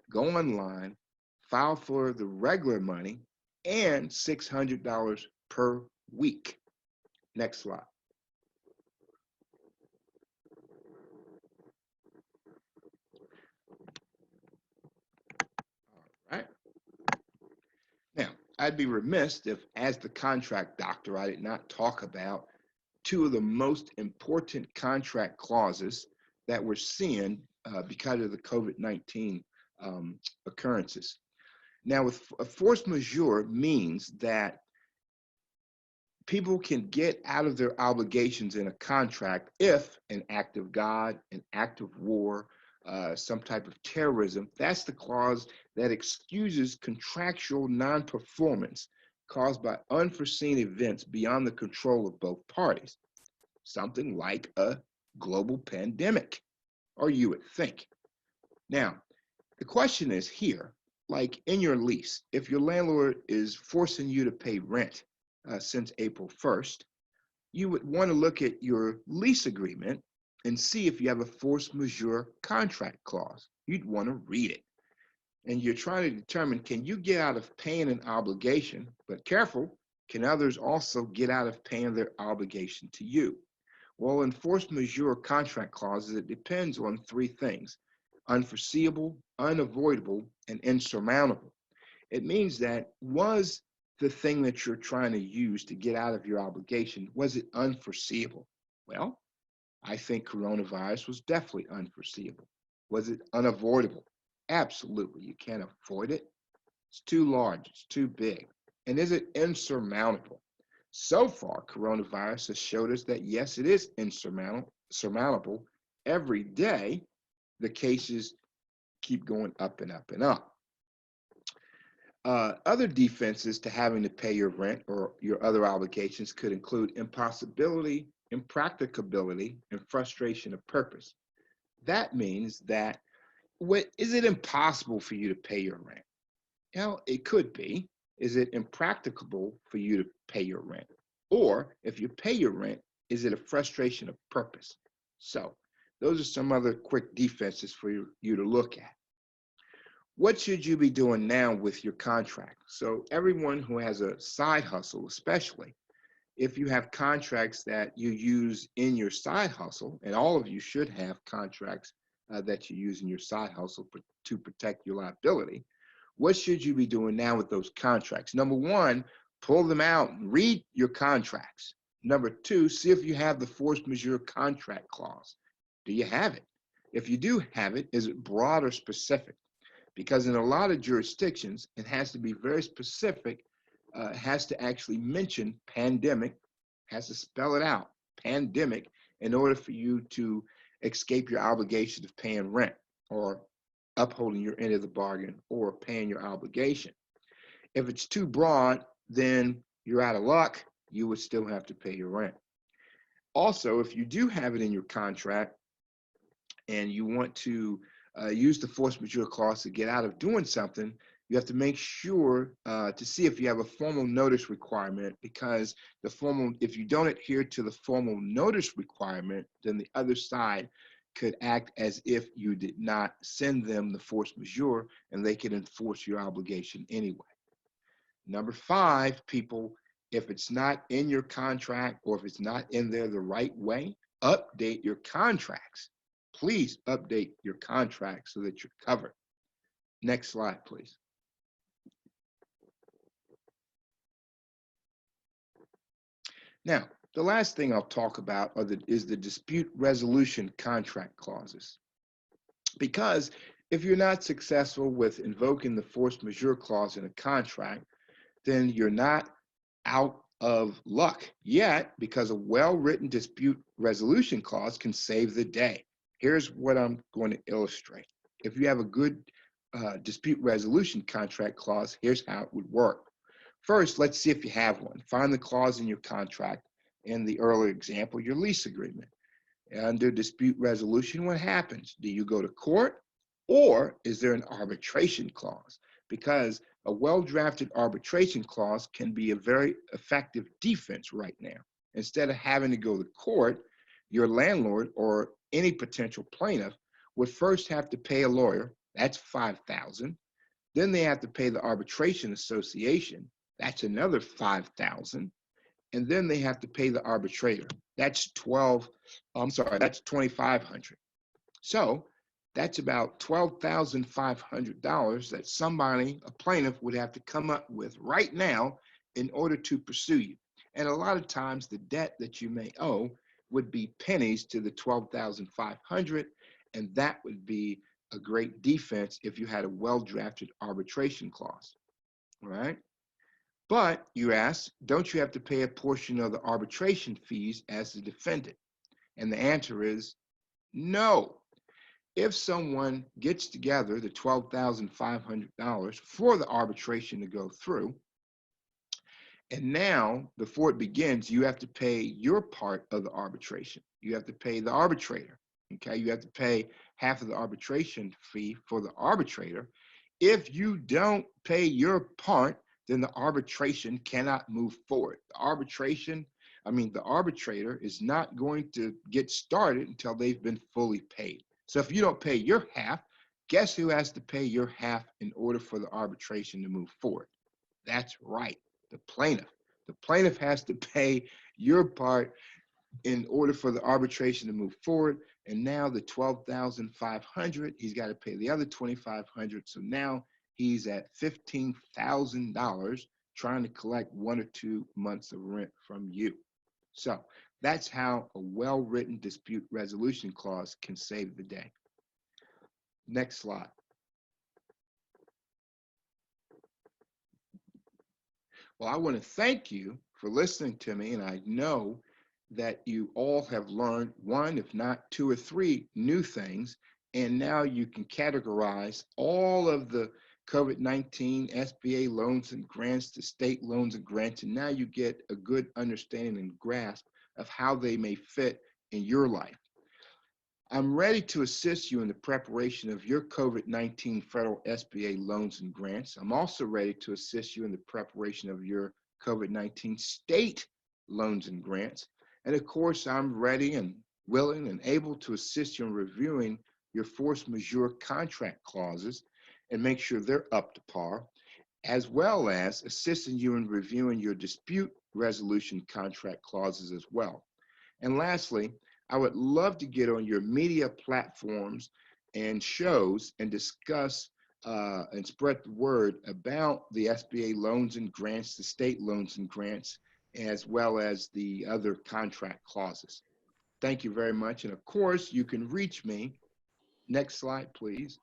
Go online, file for the regular money and $600 per week. Next slide. All right. Now, I'd be remiss if, as the contract doctor, I did not talk about 2 of the most important contract clauses that we're seeing because of the COVID-19 occurrences. Now, with a force majeure means that people can get out of their obligations in a contract if an act of God, an act of war, some type of terrorism. That's the clause that excuses contractual non-performance caused by unforeseen events beyond the control of both parties. Something like a global pandemic, or you would think. Now, the question is here, like in your lease, if your landlord is forcing you to pay rent since April 1st, you would want to look at your lease agreement and see if you have a force majeure contract clause. You'd want to read it. And you're trying to determine, can you get out of paying an obligation? But careful, can others also get out of paying their obligation to you? Well, in force majeure contract clauses, it depends on three things: unforeseeable, unavoidable, and insurmountable. It means that was the thing that you're trying to use to get out of your obligation, was it unforeseeable? Well, I think coronavirus was definitely unforeseeable. Was it unavoidable? Absolutely. You can't avoid it. It's too large. It's too big. And is it insurmountable? So far, coronavirus has showed us that yes, it is insurmountable. Every day, the cases keep going up and up and up. Other defenses to having to pay your rent or your other obligations could include impossibility, impracticability, and frustration of purpose. That means that is it impossible for you to pay your rent? It could be. Is it impracticable for you to pay your rent? Or if you pay your rent, is it a frustration of purpose? So those are some other quick defenses for you to look at. What should you be doing now with your contract? So everyone who has a side hustle, especially if you have contracts that you use in your side hustle, and all of you should have contracts that you use in your side hustle to protect your liability, what should you be doing now with those contracts? Number one, pull them out and read your contracts. Number two, see if you have the force majeure contract clause. Do you have it? If you do have it, is it broad or specific? Because in a lot of jurisdictions, it has to be very specific, has to actually mention pandemic, has to spell it out, pandemic, in order for you to escape your obligation of paying rent or upholding your end of the bargain or paying your obligation. If it's too broad, then you're out of luck. You would still have to pay your rent. Also, if you do have it in your contract and you want to use the force majeure clause to get out of doing something, you have to make sure to see if you have a formal notice requirement, because if you don't adhere to the formal notice requirement, then the other side could act as if you did not send them the force majeure, and they can enforce your obligation anyway. Number 5, people, if it's not in your contract or if it's not in there the right way, update your contracts. Please update your contracts so that you're covered. Next slide, please. Now, the last thing I'll talk about is the dispute resolution contract clauses. Because if you're not successful with invoking the force majeure clause in a contract, then you're not out of luck yet, because a well-written dispute resolution clause can save the day. Here's what I'm going to illustrate. If you have a good dispute resolution contract clause, here's how it would work. First, let's see if you have one. Find the clause in your contract. In the earlier example, your lease agreement. Under dispute resolution, what happens? Do you go to court, or is there an arbitration clause? Because a well-drafted arbitration clause can be a very effective defense right now. Instead of having to go to court, your landlord or any potential plaintiff would first have to pay a lawyer. That's $5,000. Then they have to pay the arbitration association. That's another $5,000. And then they have to pay the arbitrator. That's $2,500. So that's about $12,500 that somebody, a plaintiff, would have to come up with right now in order to pursue you. And a lot of times the debt that you may owe would be pennies to the $12,500, and that would be a great defense if you had a well-drafted arbitration clause. All right? But you ask, don't you have to pay a portion of the arbitration fees as the defendant? And the answer is no. If someone gets together the $12,500 for the arbitration to go through, and now before it begins, you have to pay your part of the arbitration. You have to pay the arbitrator. Okay, you have to pay half of the arbitration fee for the arbitrator. If you don't pay your part, then the arbitration cannot move forward. The arbitrator is not going to get started until they've been fully paid. So if you don't pay your half, guess who has to pay your half in order for the arbitration to move forward? That's right, the plaintiff. The plaintiff has to pay your part in order for the arbitration to move forward. And now the $12,500, he's got to pay the other $2,500. So now he's at $15,000 trying to collect 1 or 2 months of rent from you. So that's how a well-written dispute resolution clause can save the day. Next slide. Well, I want to thank you for listening to me, and I know that you all have learned 1, if not 2 or 3 new things, and now you can categorize all of the COVID-19 SBA loans and grants to state loans and grants, and now you get a good understanding and grasp of how they may fit in your life. I'm ready to assist you in the preparation of your COVID-19 federal SBA loans and grants. I'm also ready to assist you in the preparation of your COVID-19 state loans and grants. And of course, I'm ready and willing and able to assist you in reviewing your force majeure contract clauses and make sure they're up to par, as well as assisting you in reviewing your dispute resolution contract clauses as well. And lastly, I would love to get on your media platforms and shows and discuss and spread the word about the SBA loans and grants, the state loans and grants, as well as the other contract clauses. Thank you very much. And of course, you can reach me. Next slide, please.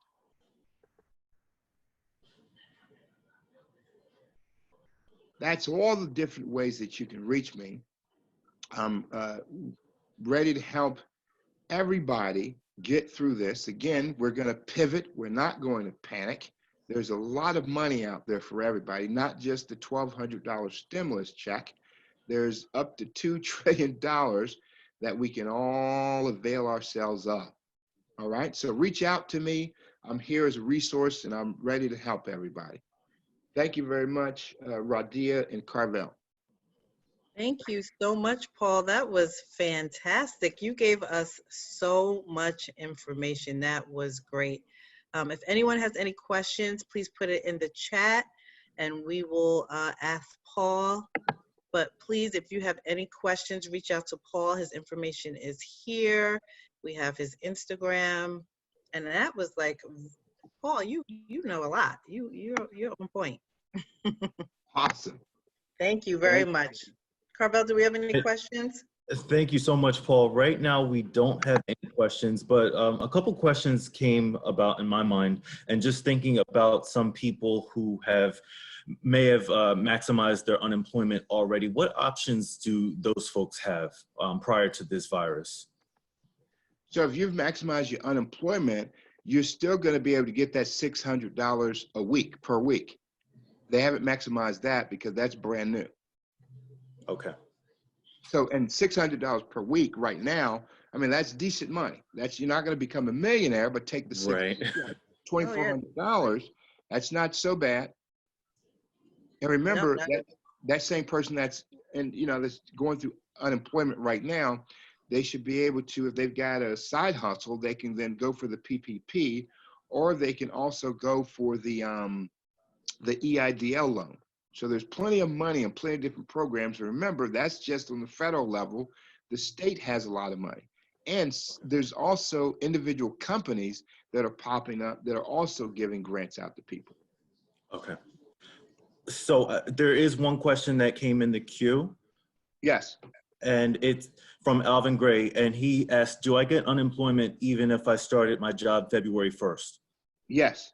That's all the different ways that you can reach me. I'm ready to help everybody get through this. Again, we're going to pivot. We're not going to panic. There's a lot of money out there for everybody, not just the $1,200 stimulus check. There's up to $2 trillion that we can all avail ourselves of. All right, so reach out to me. I'm here as a resource, and I'm ready to help everybody. Thank you very much, Radia and Carvel. Thank you so much, Paul. That was fantastic. You gave us so much information. That was great. If anyone has any questions, please put it in the chat and we will ask Paul. But please, if you have any questions, reach out to Paul. His information is here. We have his Instagram. And that was like, Paul, you know a lot. You're on point. Awesome. Thank you very much. Carvel, do we have any questions? Thank you so much, Paul. Right now, we don't have any questions, but a couple questions came about in my mind, and just thinking about some people who may have maximized their unemployment already. What options do those folks have prior to this virus? So if you've maximized your unemployment, you're still going to be able to get that $600 a week per week. They haven't maximized that because that's brand new. Okay. So, and $600 per week right now, I mean, that's decent money. You're not going to become a millionaire, but take the $2,400. That's not so bad. And remember, that same person that's going through unemployment right now, they should be able to, if they've got a side hustle, they can then go for the PPP, or they can also go for the EIDL loan. So there's plenty of money and plenty of different programs. And remember, that's just on the federal level. The state has a lot of money. And there's also individual companies that are popping up that are also giving grants out to people. Okay. So there is one question that came in the queue. Yes. And it's from Alvin Gray. And he asked, do I get unemployment even if I started my job February 1st? Yes.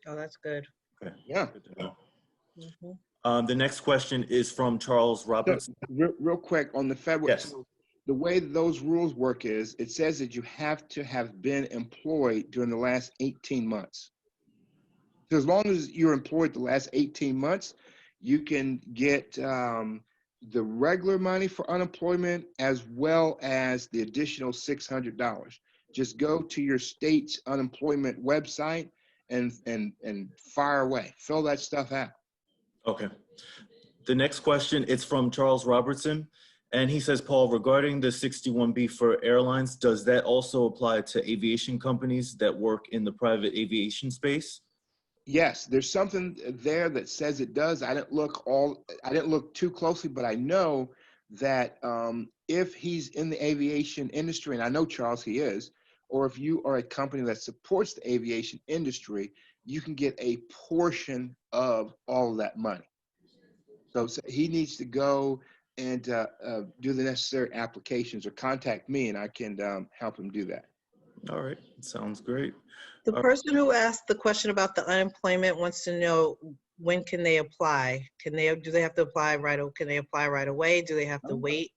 Oh, that's good. Okay. Yeah. Good to know. The next question is from Charles Roberts. So, real quick on the February. Yes. So the way those rules work is it says that you have to have been employed during the last 18 months. So as long as you're employed the last 18 months, you can get the regular money for unemployment as well as the additional $600. Just go to your state's unemployment website and fire away. Fill that stuff out. Okay. The next question, it's from Charles Robertson. And he says, Paul, regarding the 61B for airlines, does that also apply to aviation companies that work in the private aviation space? Yes, there's something there that says it does. I didn't look too closely, but I know that if he's in the aviation industry, and I know Charles, he is, or if you are a company that supports the aviation industry, you can get a portion of all of that money. So he needs to go and do the necessary applications or contact me, and I can help him do that. All right, sounds great. The person who asked the question about the unemployment wants to know, when can they apply? Do they have to apply can they apply right away? Do they have to wait?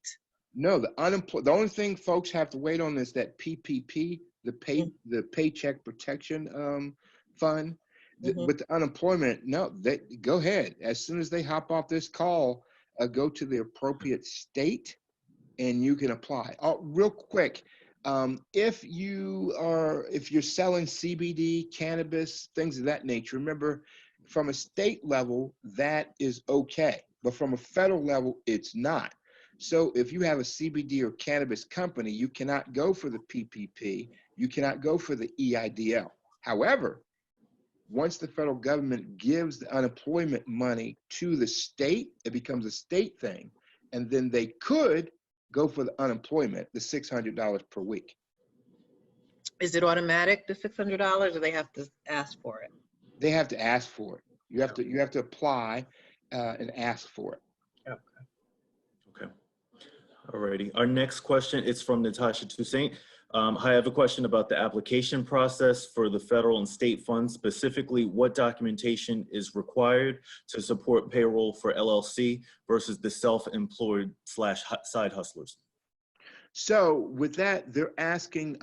No, the only thing folks have to wait on is that PPP, the Paycheck Protection Fund. With the unemployment, no, go ahead. As soon as they hop off this call, go to the appropriate state and you can apply. Oh, real quick, if you're selling CBD, cannabis, things of that nature, remember, from a state level, that is okay, but from a federal level, it's not. So if you have a CBD or cannabis company, you cannot go for the PPP, you cannot go for the EIDL. However, once the federal government gives the unemployment money to the state, it becomes a state thing, and then they could go for the unemployment, the $600 per week. Is it automatic, the $600, or they have to ask for it? They have to ask for it. You have to apply and ask for it. Okay. All righty. Our next question is from Natasha Toussaint. I have a question about the application process for the federal and state funds. Specifically, what documentation is required to support payroll for LLC versus the self-employed / side hustlers? So with that, they're asking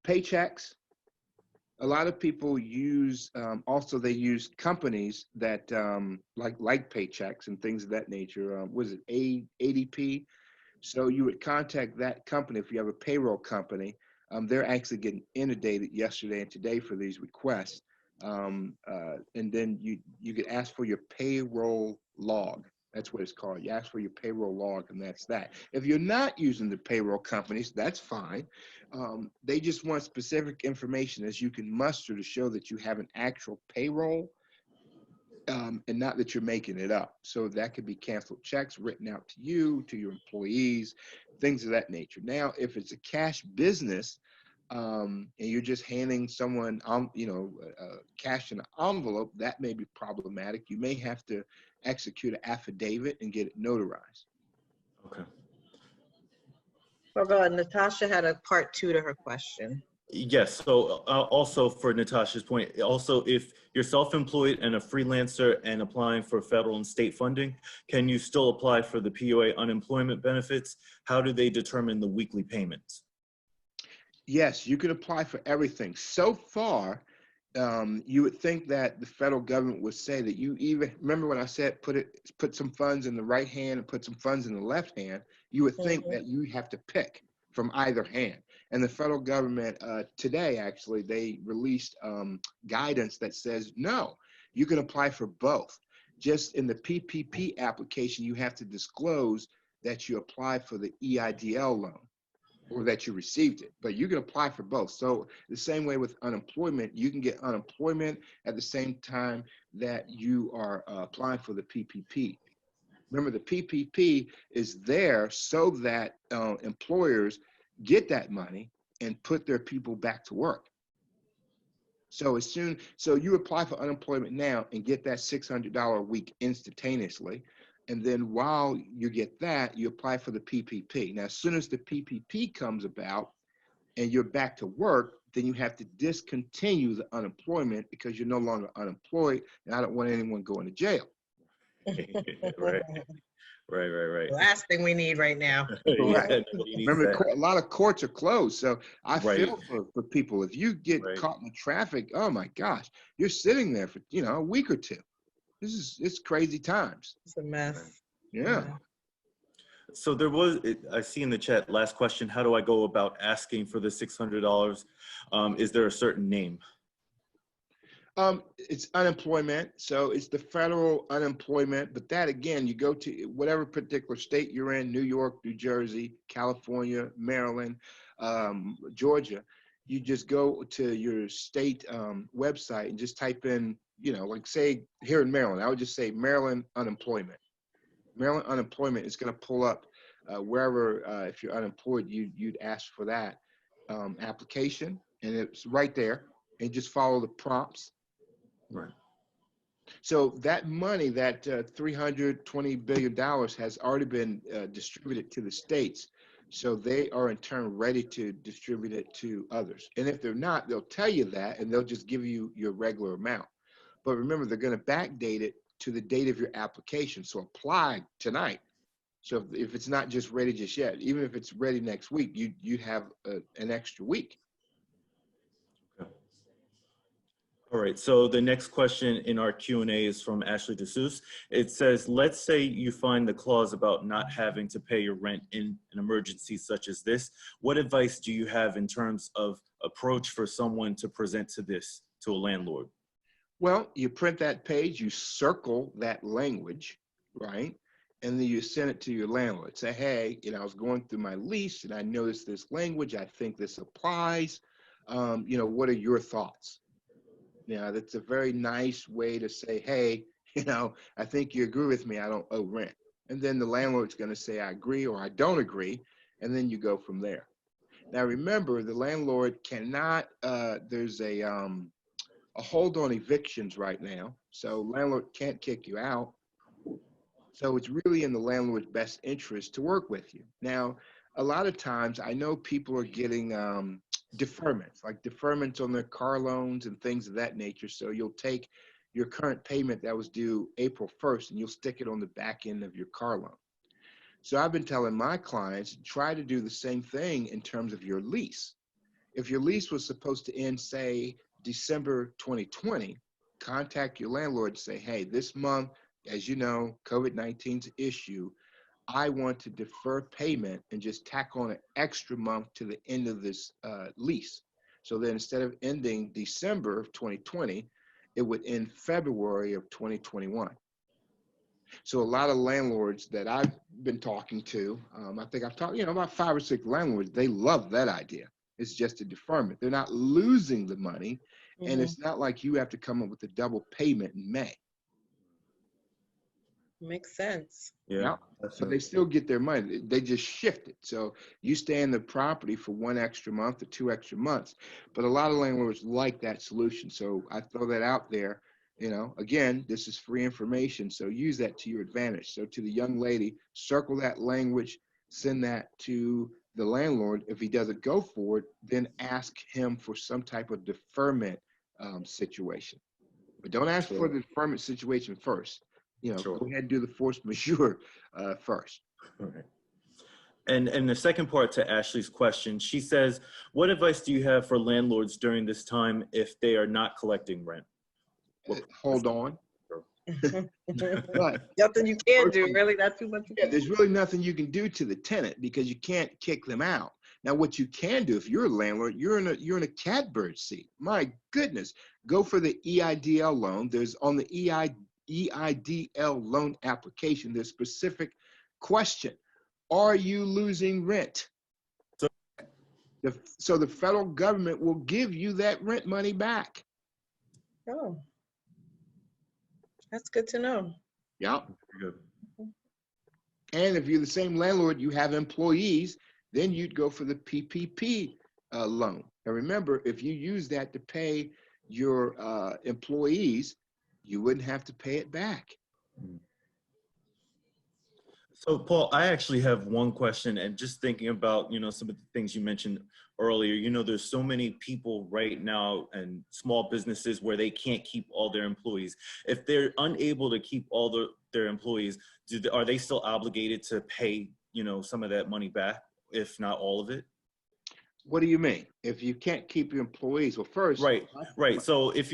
paychecks. A lot of people use, they use companies that like paychecks and things of that nature. Was it ADP? So you would contact that company if you have a payroll company. They're actually getting inundated yesterday and today for these requests. And then you could ask for your payroll log. That's what it's called. You ask for your payroll log, and that's that. If you're not using the payroll companies, that's fine. They just want specific information as you can muster to show that you have an actual payroll and not that you're making it up. So that could be canceled checks written out to you, to your employees, things of that nature. Now, if it's a cash business and you're just handing someone, cash in an envelope, that may be problematic. You may have to execute an affidavit and get it notarized. Okay. Well, go ahead. Natasha had a part 2 to her question. Yes. So also for Natasha's point, also if you're self-employed and a freelancer and applying for federal and state funding, can you still apply for the POA unemployment benefits? How do they determine the weekly payments? Yes, you can apply for everything. So far, you would think that the federal government would say that you even, remember when I said put some funds in the right hand and put some funds in the left hand, you would think that you have to pick from either hand. And the federal government today, actually, they released guidance that says, no, you can apply for both. Just in the PPP application, you have to disclose that you applied for the EIDL loan or that you received it, but you can apply for both. So the same way with unemployment, you can get unemployment at the same time that you are applying for the PPP. Remember, the PPP is there so that employers get that money and put their people back to work. So so you apply for unemployment now and get that $600 a week instantaneously. And then while you get that, you apply for the PPP. Now, as soon as the PPP comes about and you're back to work, then you have to discontinue the unemployment because you're no longer unemployed. And I don't want anyone going to jail. Right. Right. Last thing we need right now. Right. Remember, a lot of courts are closed. So I feel for people. If you get caught in traffic, oh my gosh, you're sitting there for, a week or two. It's crazy times. It's a mess. Yeah. So there was, I see in the chat, last question, how do I go about asking for the $600? Is there a certain name? It's unemployment, so it's the federal unemployment. But that again, you go to whatever particular state you're in: New York, New Jersey, California, Maryland, Georgia. You just go to your state website and just type in, like say here in Maryland, I would just say Maryland unemployment. Maryland unemployment is going to pull up wherever, if you're unemployed, you'd ask for that application, and it's right there, and just follow the prompts. Right. So that money, that $320 billion has already been distributed to the states. So they are in turn ready to distribute it to others. And if they're not, they'll tell you that, and they'll just give you your regular amount. But remember, they're going to backdate it to the date of your application. So apply tonight. So if it's not just ready just yet, even if it's ready next week, you'd have an extra week. Okay. All right, so the next question in our Q&A is from Ashley DeSuze. It says, let's say you find the clause about not having to pay your rent in an emergency such as this. What advice do you have in terms of approach for someone to present to a landlord? Well, you print that page, you circle that language, right? And then you send it to your landlord. Say, hey, I was going through my lease and I noticed this language. I think this applies. What are your thoughts? That's a very nice way to say, hey, I think you agree with me. I don't owe rent. And then the landlord's going to say, I agree or I don't agree. And then you go from there. Now, remember, the landlord cannot, there's a hold on evictions right now. So landlord can't kick you out. So it's really in the landlord's best interest to work with you. Now, a lot of times I know people are getting deferments, like deferments on their car loans and things of that nature. So you'll take your current payment that was due April 1st and you'll stick it on the back end of your car loan. So I've been telling my clients, try to do the same thing in terms of your lease. If your lease was supposed to end, say, December 2020, contact your landlord and say, hey, this month, as you know, COVID-19's issue, I want to defer payment and just tack on an extra month to the end of this lease. So then instead of ending December of 2020, it would end February of 2021. So a lot of landlords that I've been talking to, I think I've talked, about 5 or 6 landlords, they love that idea. It's just a deferment. They're not losing the money, and it's not like you have to come up with a double payment in May. Makes sense. Yeah. So they still get their money. They just shift it. So you stay in the property for 1 extra month or 2 extra months. But a lot of landlords like that solution. So I throw that out there. Again, this is free information. So use that to your advantage. So to the young lady, circle that language, send that to the landlord. If he doesn't go for it, then ask him for some type of deferment situation. But don't ask for the deferment situation first. Go ahead and do the force majeure first. All right. And the second part to Ashley's question, she says, what advice do you have for landlords during this time if they are not collecting rent? Hold on. Right. Nothing you can do, really, not too much. There's really nothing you can do to the tenant because you can't kick them out. Now, what you can do, if you're a landlord, you're in a catbird seat. My goodness, go for the EIDL loan. There's on the EIDL loan application, there's specific question. Are you losing rent? So the federal government will give you that rent money back. Oh, that's good to know. Yeah. And if you're the same landlord, you have employees, then you'd go for the PPP loan. Now remember, if you use that to pay your employees, you wouldn't have to pay it back. So Paul, I actually have one question, and just thinking about, some of the things you mentioned earlier, there's so many people right now and small businesses where they can't keep all their employees. If they're unable to keep all their employees, are they still obligated to pay, some of that money back, if not all of it? What do you mean? If you can't keep your employees, well, first. Right. So if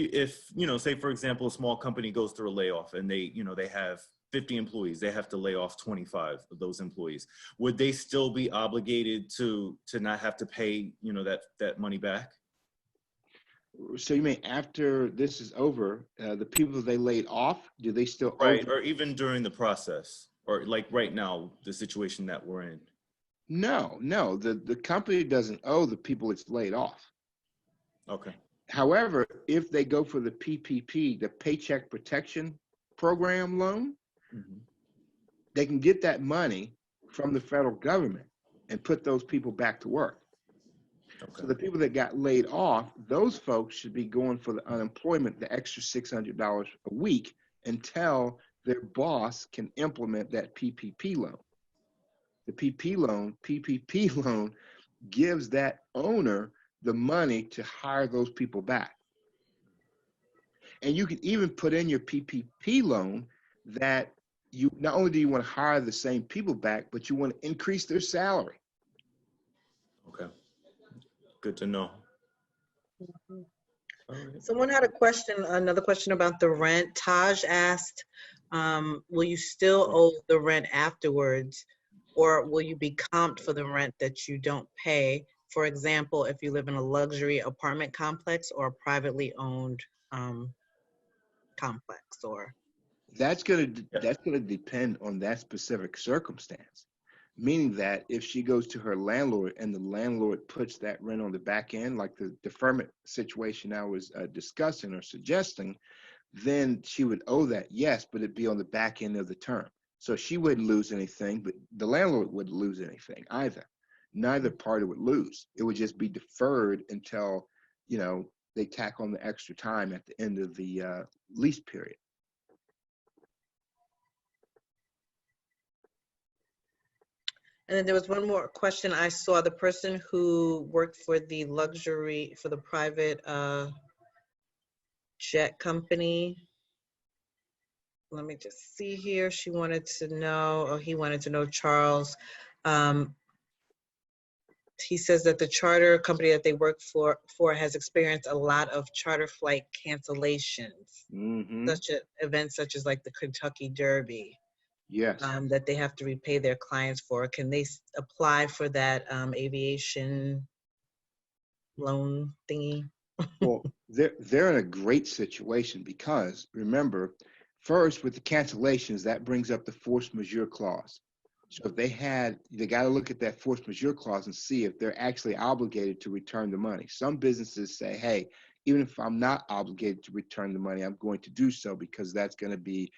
say, for example, a small company goes through a layoff and they have 50 employees, they have to lay off 25 of those employees. Would they still be obligated to not have to pay, that money back? So you mean after this is over, the people they laid off, do they still owe? Right, or even during the process, or like right now, the situation that we're in. No, no, the company doesn't owe the people it's laid off. Okay. However, if they go for the PPP, the Paycheck Protection Program loan, Mhm. they can get that money from the federal government and put those people back to work. So Okay. the people that got laid off, those folks should be going for the unemployment, the extra $600 a week until their boss can implement that PPP loan. The PPP loan gives that owner the money to hire those people back. And you can even put in your PPP loan that you not only do you want to hire the same people back, but you want to increase their salary. Okay. Good to know. Mhm. All right. Someone had a question, another question about the rent. Taj asked, will you still owe the rent afterwards, or will you be comped for the rent that you don't pay? For example, if you live in a luxury apartment complex or a privately owned complex, or That's Yeah. gonna depend on that specific circumstance. Meaning that if she goes to her landlord and the landlord puts that rent on the back end, like the deferment situation I was discussing or suggesting, then she would owe that, yes, but it'd be on the back end of the term. So she wouldn't lose anything, but the landlord wouldn't lose anything either. Neither party would lose. It would just be deferred until, they tack on the extra time at the end of the lease period. and then there was one more question I saw. The person who worked for the private jet company. Let me just see here. She wanted to know, or he wanted to know, Charles. Um, he says that the charter company that they work for has experienced a lot of charter flight cancellations, Mm-hmm. such events such as like the Kentucky Derby, Yes. that they have to repay their clients for. Can they apply for that aviation loan thingy? Well, they're in a great situation because remember, first with the cancellations, that brings up the force majeure clause. So if they got to look at that force majeure clause and see if they're actually obligated to return the money. Some businesses say, hey, even if I'm not obligated to return the money, I'm going to do so because that's going to be,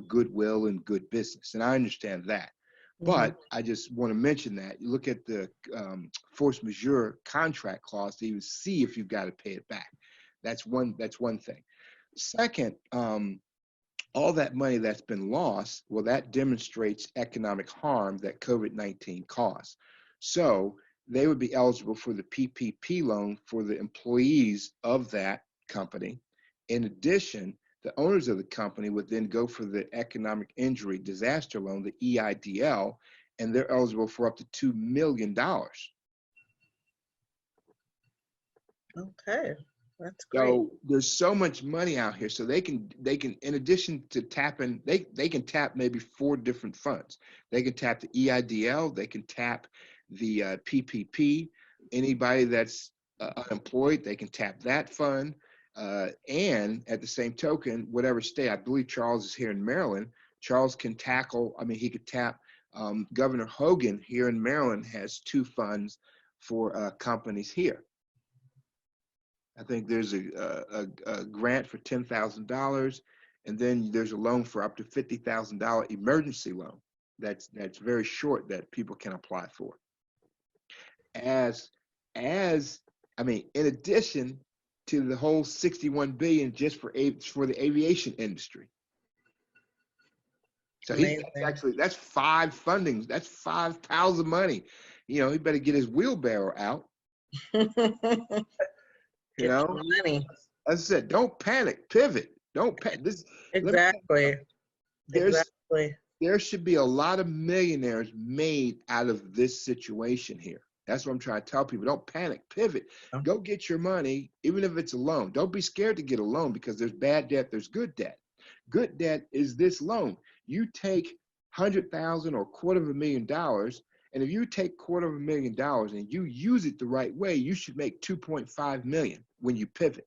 goodwill and good business. And I understand that. Mhm. But I just want to mention that you look at the force majeure contract clause to even see if you've got to pay it back. That's one thing. Second, all that money that's been lost, well, that demonstrates economic harm that COVID-19 caused. So they would be eligible for the PPP loan for the employees of that company. In addition, the owners of the company would then go for the economic injury disaster loan, the EIDL, and they're eligible for up to $2 million. Okay, that's great. So there's so much money out here. So they can in addition to tapping, they can tap maybe 4 different funds. They can tap the EIDL, they can tap the PPP. Anybody that's unemployed, they can tap that fund. And at the same token, whatever state, I believe Charles is here in Maryland, Charles can tackle, I mean, he could tap Governor Hogan here in Maryland has 2 funds for companies here. I think there's a grant for $10,000, and then there's a loan for up to $50,000 emergency loan. That's very short that people can apply for. As I mean, in addition to the whole 61 billion just for the aviation industry. So Amazing. that's 5 fundings. That's 5 piles of money. He better get his wheelbarrow out. You Get know, your money. as I said, don't panic, pivot. Don't panic. Let me tell Exactly. you, Exactly. there should be a lot of millionaires made out of this situation here. That's what I'm trying to tell people. Don't panic, pivot. Go get your money, even if it's a loan. Don't be scared to get a loan because there's bad debt, there's good debt. Good debt is this loan. You take 100,000 or $250,000, and if you take $250,000 and you use it the right way, you should make 2.5 million when you pivot.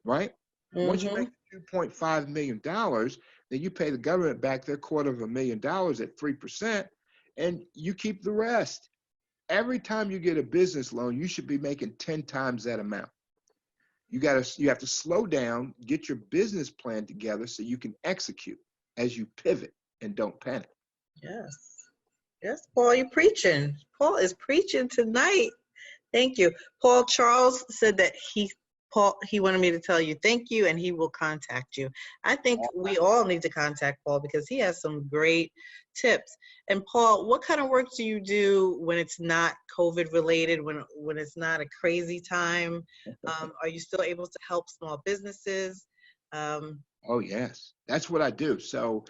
right? Once you Mm-hmm. make $2.5 million, then you pay the government back their $250,000 at 3%, and you keep the rest. Every time you get a business loan, you should be making 10 times that amount. You have to slow down, get your business plan together so you can execute as you pivot and don't panic. Yes. Yes, Paul, you're preaching. Paul is preaching tonight. Thank you. Paul Charles said that he wanted me to tell you thank you and he will contact you. I think we all need to contact Paul because he has some great tips. And Paul, what kind of work do you do when it's not COVID related, when it's not a crazy time? Are you still able to help small businesses? Oh yes, that's what I do. So,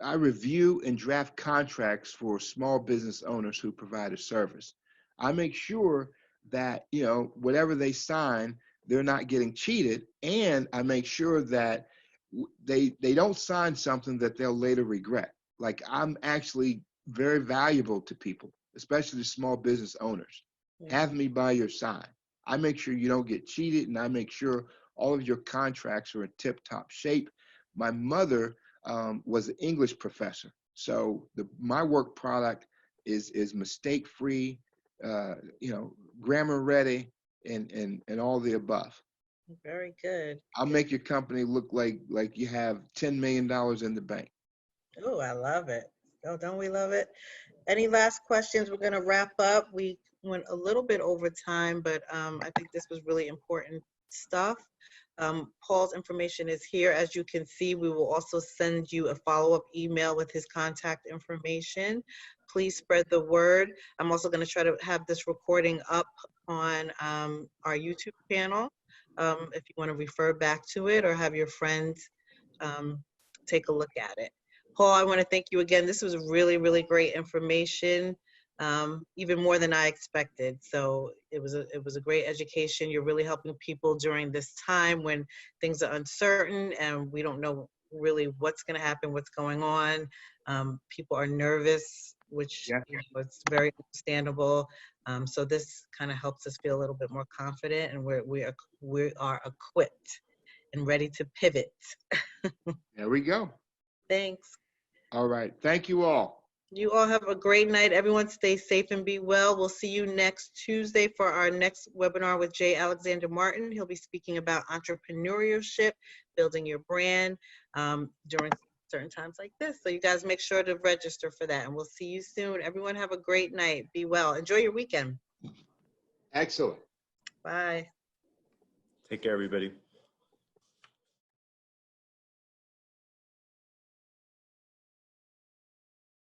I review and draft contracts for small business owners who provide a service. I make sure that whatever they sign, they're not getting cheated, and I make sure that they don't sign something that they'll later regret. Like, I'm actually very valuable to people, especially small business owners. Have me by your side. I make sure you don't get cheated, and I make sure all of your contracts are in tip-top shape. My mother was an English professor, so my work product is mistake-free, grammar ready, and all the above. Very good. I'll make your company look like you have $10 million in the bank. Oh, I love it. Oh, don't we love it? Any last questions? We're going to wrap up. We went a little bit over time, but I think this was really important stuff. Paul's information is here. As you can see, we will also send you a follow-up email with his contact information. Please spread the word. I'm also going to try to have this recording up on our YouTube channel if you want to refer back to it or have your friends take a look at it. Paul, I want to thank you again. This was really, really great information, even more than I expected. So it was a great education. You're really helping people during this time when things are uncertain and we don't know really what's going to happen, what's going on. People are nervous, which it's very understandable. So this kind of helps us feel a little bit more confident, and we are equipped and ready to pivot. There we go. Thanks. All right. Thank you all. You all have a great night. Everyone stay safe and be well. We'll see you next Tuesday for our next webinar with J. Alexander Martin. He'll be speaking about entrepreneurship, building your brand during certain times like this. So you guys make sure to register for that, and we'll see you soon. Everyone have a great night. Be well. Enjoy your weekend. Excellent. Bye. Take care, everybody.